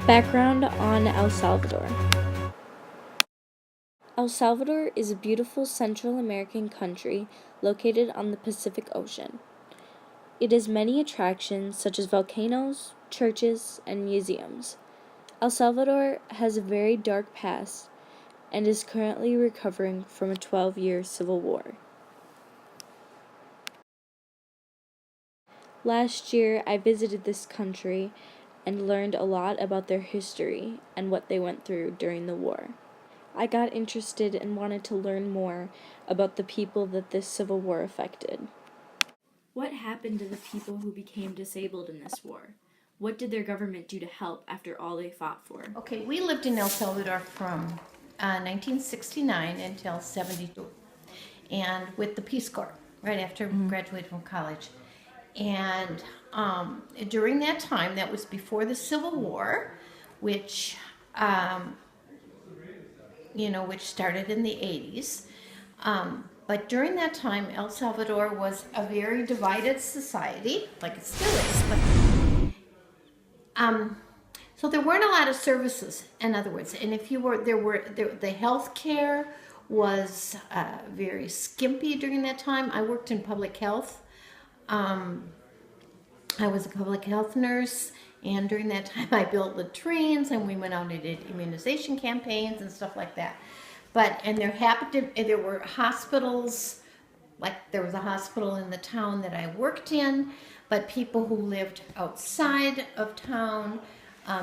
Background on El Salvador. El Salvador is a beautiful Central American country located on the Pacific Ocean. It has many attractions such as volcanoes, churches, and museums. El Salvador has a very dark past and is currently recovering from a 12-year civil war. Last year, I visited this country and learned a lot about their history and what they went through during the war. I got interested and wanted to learn more about the people that this civil war affected. What happened to the people who became disabled in this war? What did their government do to help after all they fought for? Okay, we lived in El Salvador from 1969 until 72, and with the Peace Corps, right after we graduated from college. And during that time, that was before the Civil War, which which started in the 80s. But during that time, El Salvador was a very divided society, like it still is. But so there weren't a lot of services, in other words. And if you were, the health care was very skimpy during that time. I worked in public health. I was a public health nurse, and during that time I built latrines, and we went out and did immunization campaigns and stuff like that. And there were hospitals, like there was a hospital in the town that I worked in, but people who lived outside of town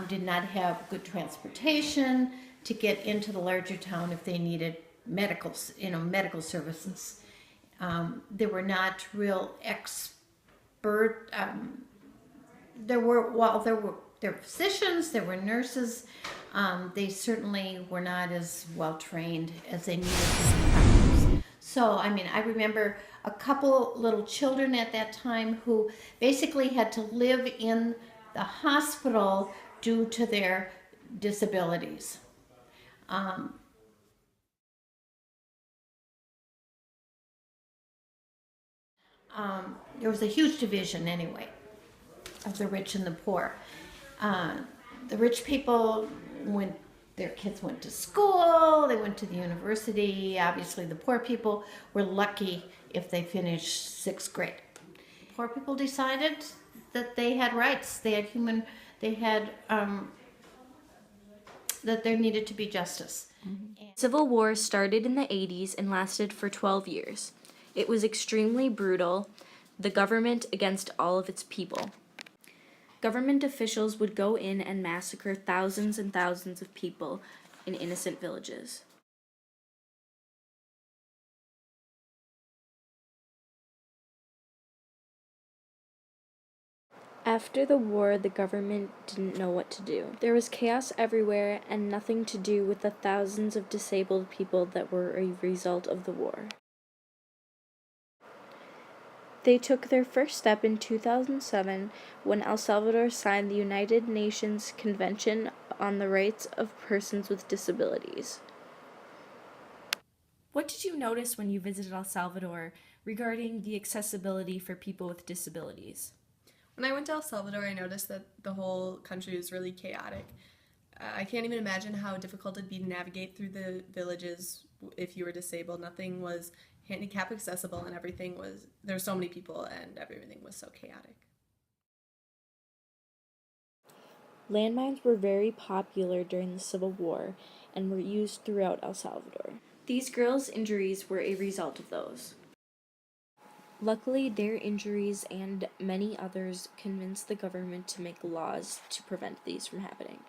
did not have good transportation to get into the larger town if they needed medical services. There were not real expert. There were physicians, there were nurses. They certainly were not as well trained as they needed to be. So, I remember a couple little children at that time who basically had to live in the hospital due to their disabilities. There was a huge division, anyway, of the rich and the poor. Uh, the rich people their kids went to school, they went to the university. Obviously, the poor people were lucky if they finished sixth grade. Poor people decided that they had rights. That there needed to be justice. Civil War started in the 80s and lasted for 12 years. It was extremely brutal, the government against all of its people. Government officials would go in and massacre thousands and thousands of people in innocent villages. After the war, the government didn't know what to do. There was chaos everywhere and nothing to do with the thousands of disabled people that were a result of the war. They took their first step in 2007 when El Salvador signed the United Nations Convention on the Rights of Persons with Disabilities. What did you notice when you visited El Salvador regarding the accessibility for people with disabilities? When I went to El Salvador, I noticed that the whole country was really chaotic. I can't even imagine how difficult it'd be to navigate through the villages if you were disabled. Nothing was handicap accessible, and there were so many people, and everything was so chaotic. Landmines were very popular during the Civil War and were used throughout El Salvador. These girls' injuries were a result of those. Luckily, their injuries and many others convinced the government to make laws to prevent these from happening.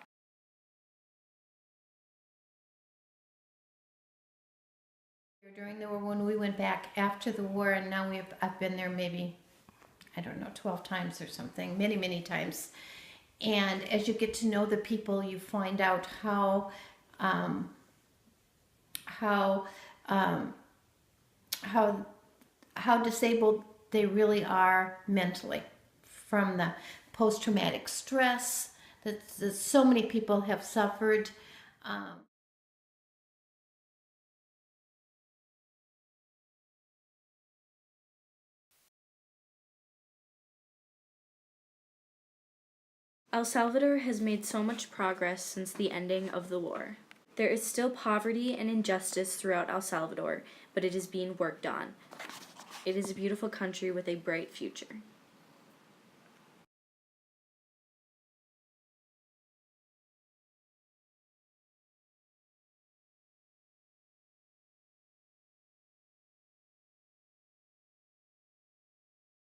During the war, when we went back after the war, and now I've been there maybe, 12 times or something, many, many times. And as you get to know the people, you find out how disabled they really are mentally from the post-traumatic stress that so many people have suffered. El Salvador has made so much progress since the ending of the war. There is still poverty and injustice throughout El Salvador, but it is being worked on. It is a beautiful country with a bright future.